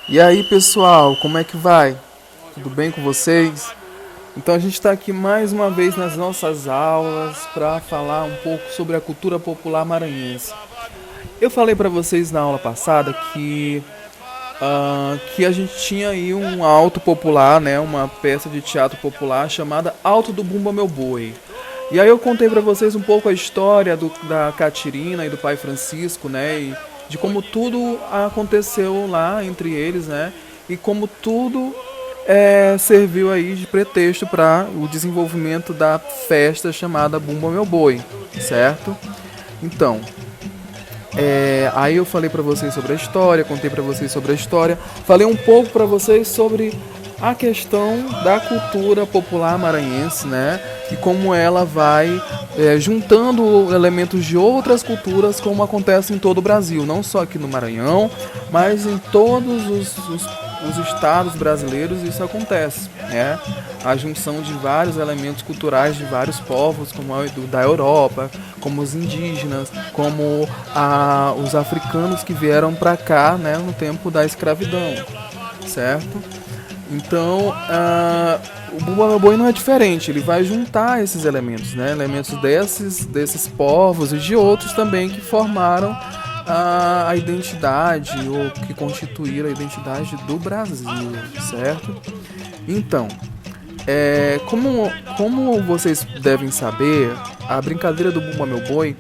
E aí, pessoal, como é que vai? Tudo bem com vocês? Então a gente está aqui mais uma vez nas nossas aulas para falar um pouco sobre a cultura popular maranhense. Eu falei para vocês na aula passada que a gente tinha aí um alto popular, né, uma peça de teatro popular chamada Alto do Bumba Meu Boi. E aí eu contei para vocês um pouco a história da Catirina e do pai Francisco, né, e de como tudo aconteceu lá entre eles, né, e como tudo serviu aí de pretexto para o desenvolvimento da festa chamada Bumba Meu Boi, certo? Então, aí eu falei pra vocês sobre a história, contei pra vocês sobre a história, falei um pouco pra vocês sobre a questão da cultura popular maranhense, né? E como ela vai juntando elementos de outras culturas, como acontece em todo o Brasil, não só aqui no Maranhão, mas em todos os estados brasileiros isso acontece, né? A junção de vários elementos culturais de vários povos, como da Europa, como os indígenas, como os africanos que vieram para cá, né, no tempo da escravidão, certo? Então, o Bumba Meu Boi não é diferente, ele vai juntar esses elementos, né? Elementos desses povos e de outros também que formaram a identidade ou que constituíram a identidade do Brasil, certo? Então, como vocês devem saber, a brincadeira do Bumba Meu Boi,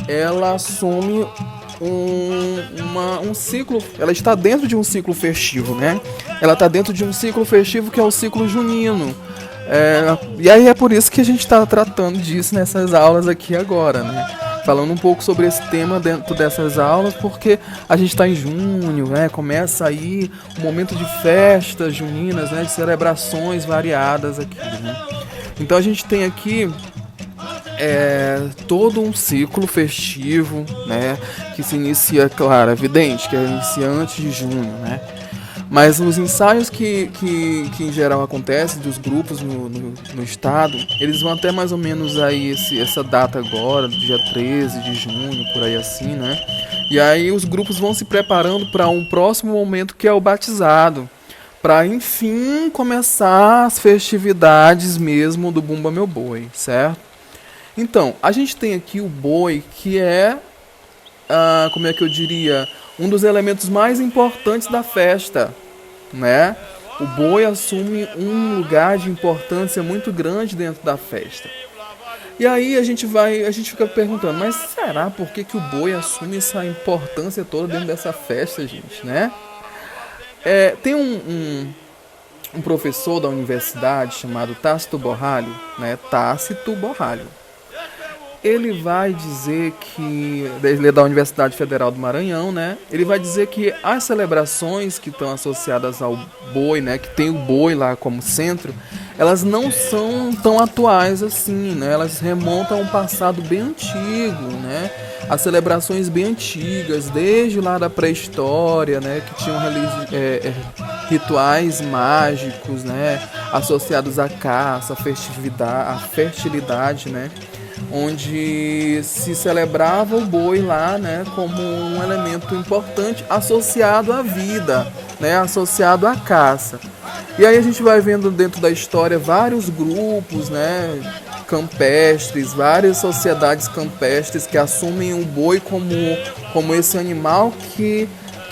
ela assume um ciclo, ela está dentro de um ciclo festivo, né? Ela está dentro de um ciclo festivo que é o ciclo junino. E aí é por isso que a gente está tratando disso nessas aulas aqui agora, né? Falando um pouco sobre esse tema dentro dessas aulas, porque a gente está em junho, né? Começa aí um momento de festas juninas, né? De celebrações variadas aqui, né? Então a gente tem aqui todo um ciclo festivo, né? Que se inicia, claro, é evidente que inicia antes de junho, né? Mas os ensaios que em geral acontecem dos grupos no estado, eles vão até mais ou menos aí essa data agora, do dia 13 de junho, por aí assim, né? E aí os grupos vão se preparando para um próximo momento que é o batizado, para enfim começar as festividades mesmo do Bumba Meu Boi, certo? Então, a gente tem aqui o boi que como é que eu diria, um dos elementos mais importantes da festa, né? O boi assume um lugar de importância muito grande dentro da festa. E aí a gente fica perguntando, mas será por que o boi assume essa importância toda dentro dessa festa, gente, né? Tem um professor da universidade chamado Tácito Borralho, né? Tácito Borralho. Ele vai dizer que, ele é da Universidade Federal do Maranhão, né? Ele vai dizer que as celebrações que estão associadas ao boi, né? Que tem o boi lá como centro, elas não são tão atuais assim, né? Elas remontam a um passado bem antigo, né? As celebrações bem antigas, desde lá da pré-história, né? Que tinham rituais mágicos, né? Associados à caça, à fertilidade, né? Onde se celebrava o boi lá, né, como um elemento importante associado à vida, né, associado à caça. E aí a gente vai vendo dentro da história vários grupos, né, campestres, várias sociedades campestres que assumem o boi como esse animal que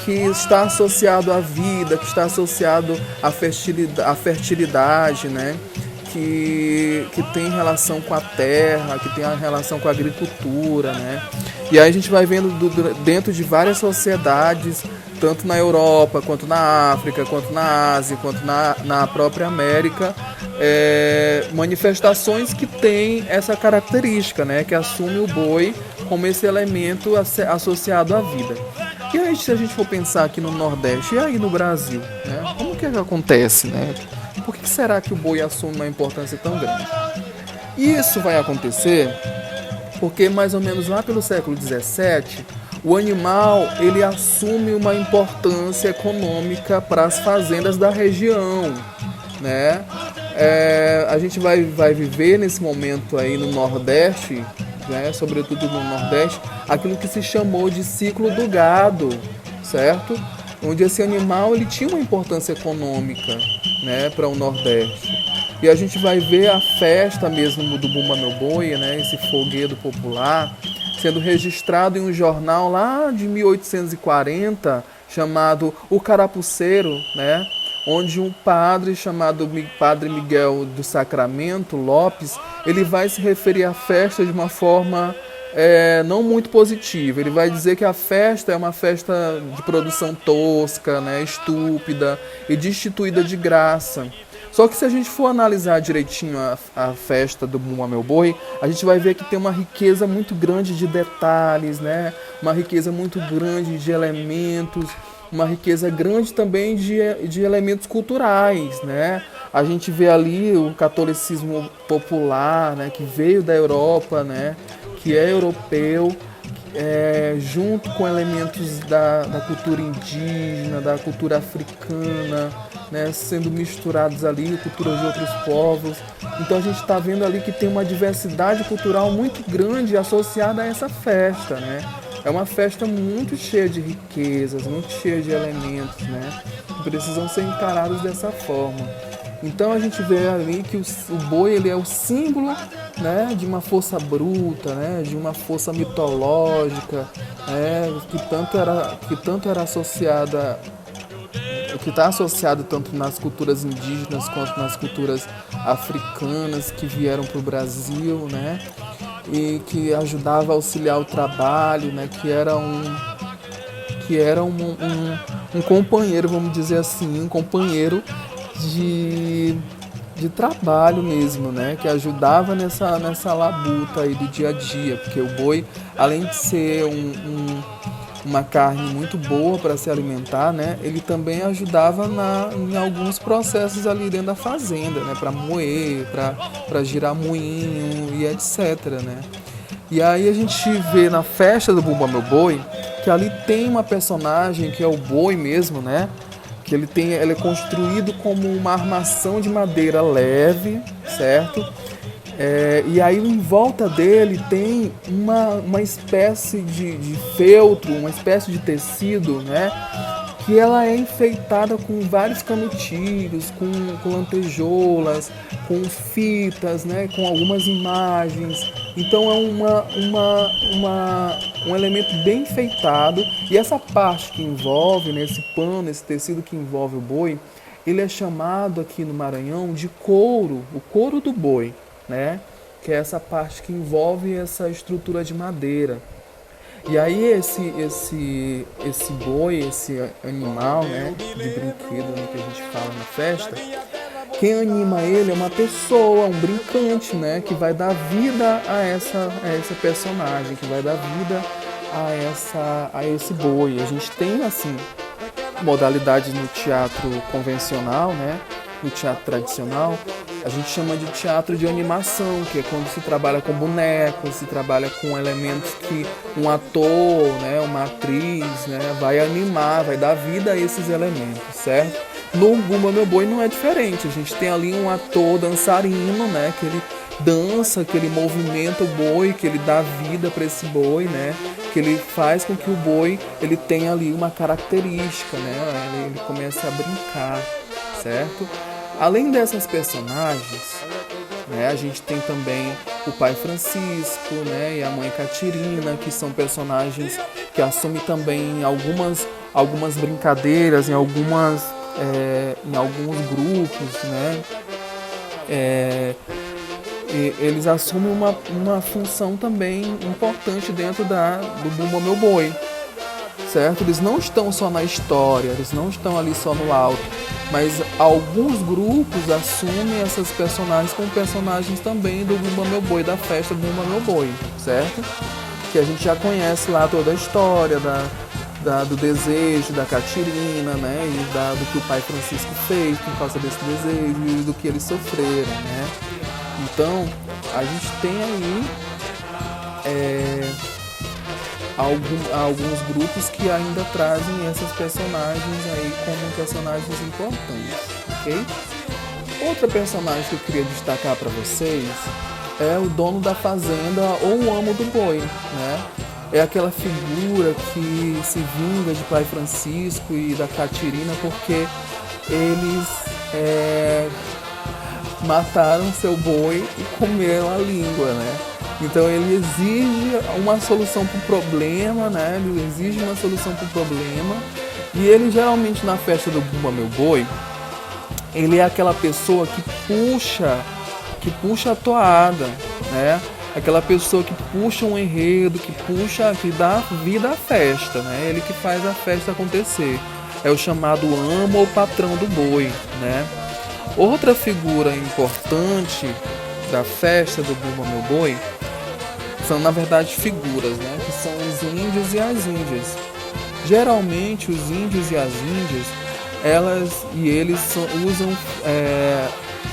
está associado à vida, que está associado à fertilidade, né? Que tem relação com a terra, que tem a relação com a agricultura, né? E aí a gente vai vendo dentro de várias sociedades, tanto na Europa, quanto na África, quanto na Ásia, quanto na própria América, manifestações que têm essa característica, né? Que assume o boi como esse elemento associado à vida. E aí, se a gente for pensar aqui no Nordeste e aí no Brasil, né? Como que acontece, né? Por que será que o boi assume uma importância tão grande? Isso vai acontecer porque mais ou menos lá pelo século XVII, o animal ele assume uma importância econômica para as fazendas da região, né? A gente vai viver nesse momento aí no Nordeste, né? Sobretudo no Nordeste, aquilo que se chamou de ciclo do gado, certo? onde esse animal ele tinha uma importância econômica, né, para o Nordeste. E a gente vai ver a festa mesmo do Bumba Meu Boi, né, esse folguedo popular, sendo registrado em um jornal lá de 1840, chamado O Carapuceiro, né, onde um padre chamado Padre Miguel do Sacramento Lopes, ele vai se referir à festa de uma forma não muito positiva. Ele vai dizer que a festa é uma festa de produção tosca, né, estúpida e destituída de graça. Só que se a gente for analisar direitinho a festa do Bumba Meu Boi, a gente vai ver que tem uma riqueza muito grande de detalhes, né? Uma riqueza muito grande de elementos, uma riqueza grande também de elementos culturais, né? A gente vê ali o catolicismo popular, né? Que veio da Europa, né? Que é europeu, junto com elementos da cultura indígena, da cultura africana, né, sendo misturados ali, culturas de outros povos. Então a gente está vendo ali que tem uma diversidade cultural muito grande associada a essa festa, né? É uma festa muito cheia de riquezas, muito cheia de elementos, né, que precisam ser encarados dessa forma. Então a gente vê ali que o boi ele é o símbolo, né, de uma força bruta, né, de uma força mitológica, que tanto era associada, que está associado tanto nas culturas indígenas quanto nas culturas africanas que vieram para o Brasil, né, e que ajudava a auxiliar o trabalho, né, que era um companheiro, vamos dizer assim, um companheiro de trabalho mesmo, né? Que ajudava nessa labuta aí do dia a dia, porque o boi, além de ser uma carne muito boa para se alimentar, né? Ele também ajudava em alguns processos ali dentro da fazenda, né? Para moer, para girar moinho e etc, né? E aí a gente vê na festa do Bumba Meu Boi que ali tem uma personagem que é o boi mesmo, né? Que ele é construído como uma armação de madeira leve, certo? E aí em volta dele tem uma espécie de feltro, uma espécie de tecido, né? Que ela é enfeitada com vários canutilhos, com lantejoulas, com fitas, né? Com algumas imagens. Então é um elemento bem enfeitado. E essa parte que envolve, né, esse pano, esse tecido que envolve o boi, ele é chamado aqui no Maranhão de couro, o couro do boi, né? Que é essa parte que envolve essa estrutura de madeira. E aí esse boi, esse animal, né, de brinquedo, né, que a gente fala na festa, quem anima ele é uma pessoa, um brincante, né, que vai dar vida a essa personagem, que vai dar vida a esse boi. A gente tem assim modalidades no teatro convencional, né, no teatro tradicional. A gente chama de teatro de animação, que é quando se trabalha com bonecos, se trabalha com elementos que um ator, né, uma atriz, né, vai animar, vai dar vida a esses elementos, certo? No Bumba Meu Boi não é diferente. A gente tem ali um ator dançarino, né, que ele dança, que ele movimenta o boi, que ele dá vida para esse boi, né, que ele faz com que o boi ele tenha ali uma característica, né, ele comece a brincar, certo? Além dessas personagens, né, a gente tem também o pai Francisco, né, e a mãe Catirina, que são personagens que assumem também algumas brincadeiras, em alguns grupos, né, e eles assumem uma função também importante dentro do Bumba Meu Boi, certo? Eles não estão só na história, eles não estão ali só no alto, mas alguns grupos assumem essas personagens como personagens também do Bumba Meu Boi, da festa do Bumba Meu Boi, certo? Que a gente já conhece lá toda a história do desejo da Catirina, né? E do que o pai Francisco fez por causa desse desejo e do que eles sofreram, né? Então, a gente tem aí alguns grupos que ainda trazem essas personagens aí como personagens importantes, ok? Outra personagem que eu queria destacar para vocês é o dono da fazenda ou o amo do boi, né? é aquela figura que se vinga de Pai Francisco e da Catirina porque eles mataram seu boi e comeram a língua, né? Então ele exige uma solução para o problema, né? Ele exige uma solução para o problema. E ele geralmente na festa do Bumba Meu Boi, ele é aquela pessoa que puxa a toada, né? Aquela pessoa que puxa um enredo, que dá vida à festa, né? Ele que faz a festa acontecer. É o chamado amo ou patrão do boi, né? Outra figura importante da festa do Bumba Meu Boi são, na verdade, figuras, né? Que são os índios e as índias. Geralmente, os índios e as índias, eles usam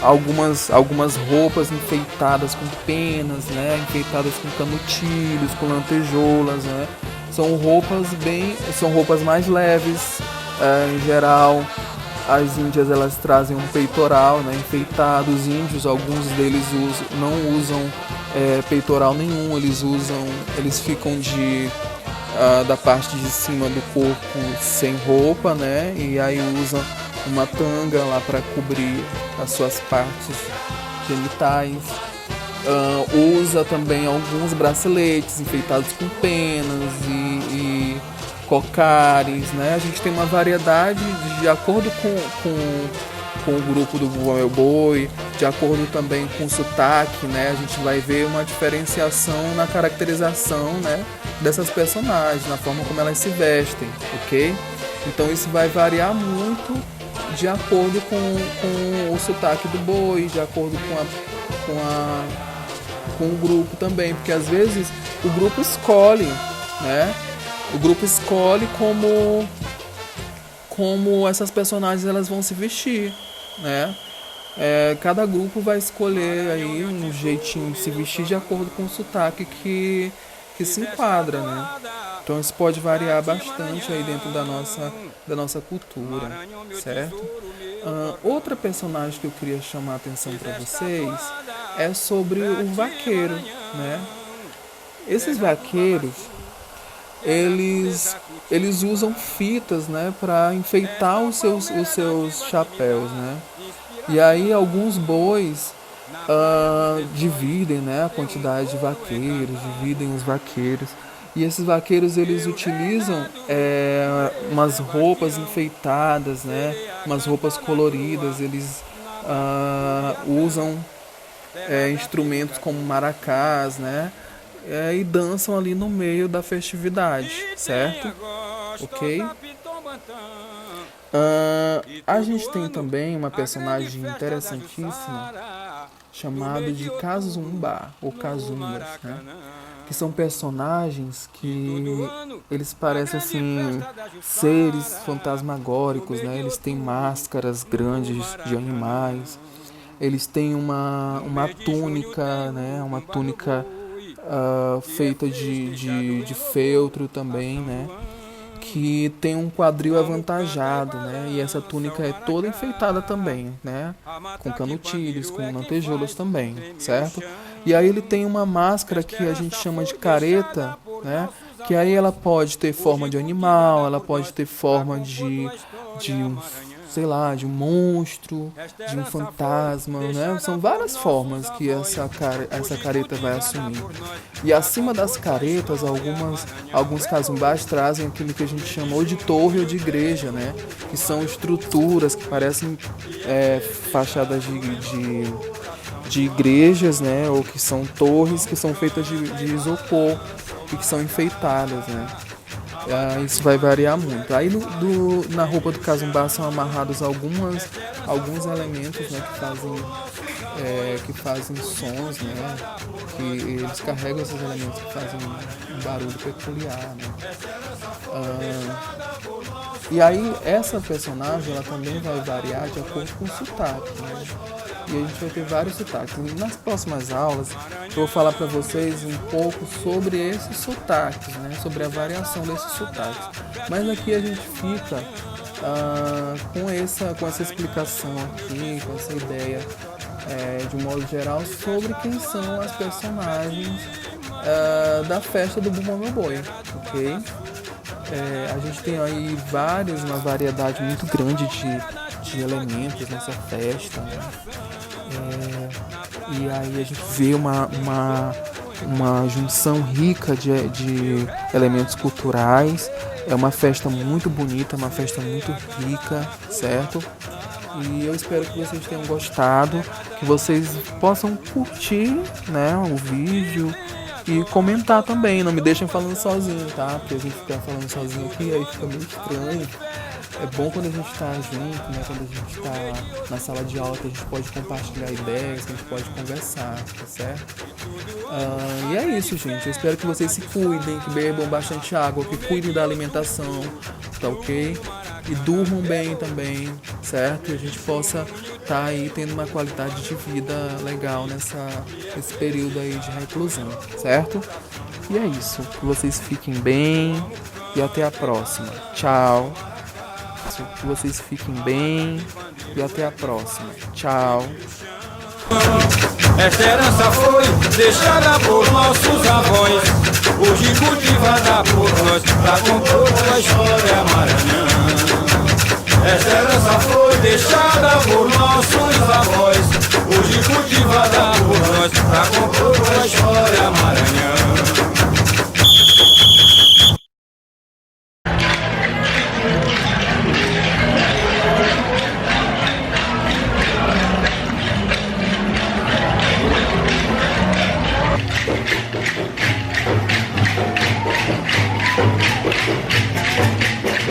algumas roupas enfeitadas com penas, né? Enfeitadas com canutilhos, com lantejoulas, né? São roupas mais leves, em geral. As índias elas trazem um peitoral, né, enfeitado. Os índios, alguns deles não usam peitoral nenhum, eles ficam da parte de cima do corpo sem roupa, né, e aí usam uma tanga lá para cobrir as suas partes genitais. Usa também alguns braceletes enfeitados com penas e cocares, né? A gente tem uma variedade de acordo com o grupo do Bumba Meu Boi, de acordo também com o sotaque, né? A gente vai ver uma diferenciação na caracterização, né, dessas personagens, na forma como elas se vestem, ok? Então isso vai variar muito de acordo com o sotaque do boi, de acordo com o grupo também, porque às vezes o grupo escolhe, né? O grupo escolhe como essas personagens elas vão se vestir, né? Cada grupo vai escolher aí um jeitinho de se vestir de acordo com o sotaque que se enquadra, né? Então isso pode variar bastante aí dentro da nossa cultura, certo? Outra personagem que eu queria chamar a atenção para vocês é sobre o vaqueiro, né? Esses vaqueiros, eles usam fitas, né, para enfeitar os seus chapéus, né? E aí alguns bois dividem, né, a quantidade de vaqueiros, dividem os vaqueiros. E esses vaqueiros eles utilizam umas roupas enfeitadas, né, umas roupas coloridas. Eles usam instrumentos como maracás, né? E dançam ali no meio da festividade, certo? Ok? A gente tem também uma personagem interessantíssima chamada de Kazumba ou Kazumbas, né? Que são personagens que eles parecem assim seres fantasmagóricos, né? Eles têm máscaras grandes de animais, eles têm uma túnica, né? Uma túnica feita de feltro também, né? Que tem um quadril avantajado, né? E essa túnica é toda enfeitada também, né? Com canutilhos, com lantejoulas também, certo? E aí ele tem uma máscara que a gente chama de careta, né? Que aí ela pode ter forma de animal, ela pode ter forma de um, sei lá, de um monstro, de um fantasma, né? São várias formas que essa careta vai assumir. E acima das caretas, alguns casumbás trazem aquilo que a gente chamou de torre ou de igreja, né? Que são estruturas que parecem fachadas de igrejas, né? Ou que são torres que são feitas de isopor e que são enfeitadas, né? Isso vai variar muito. Aí na roupa do casumbá são amarrados alguns elementos, né, que fazem sons, né? Que eles carregam esses elementos que fazem um barulho peculiar, né? E aí essa personagem ela também vai variar de acordo com o sotaque, né? E a gente vai ter vários sotaques. E nas próximas aulas eu vou falar para vocês um pouco sobre esses sotaques, né? Sobre a variação desses sotaques. Mas aqui a gente fica com essa explicação aqui, com essa ideia de um modo geral sobre quem são as personagens da festa do Bumba Meu Boi, ok? A gente tem aí uma variedade muito grande de elementos nessa festa, né? E aí a gente vê uma junção rica de elementos culturais. É uma festa muito bonita, uma festa muito rica, certo? E eu espero que vocês tenham gostado, que vocês possam curtir, né, o vídeo e comentar também. Não me deixem falando sozinho, tá? Porque a gente fica falando sozinho aqui, aí fica meio estranho. É bom quando a gente tá junto, né? Quando a gente tá na sala de aula, que a gente pode compartilhar ideias, que a gente pode conversar, tá certo? E é isso, gente. Eu espero que vocês se cuidem, que bebam bastante água, que cuidem da alimentação, tá ok? E durmam bem também, certo? E a gente possa estar aí tendo uma qualidade de vida legal nesse período aí de reclusão, certo? E é isso. Que vocês fiquem bem e até a próxima. Tchau. Que vocês fiquem bem e até a próxima. Tchau. Esta herança foi deixada por nossos avós, hoje cultivada por nós, pra compor a história Maranhão. Esta herança foi deixada por nossos avós, hoje cultivada por nós, pra compor a história Maranhão.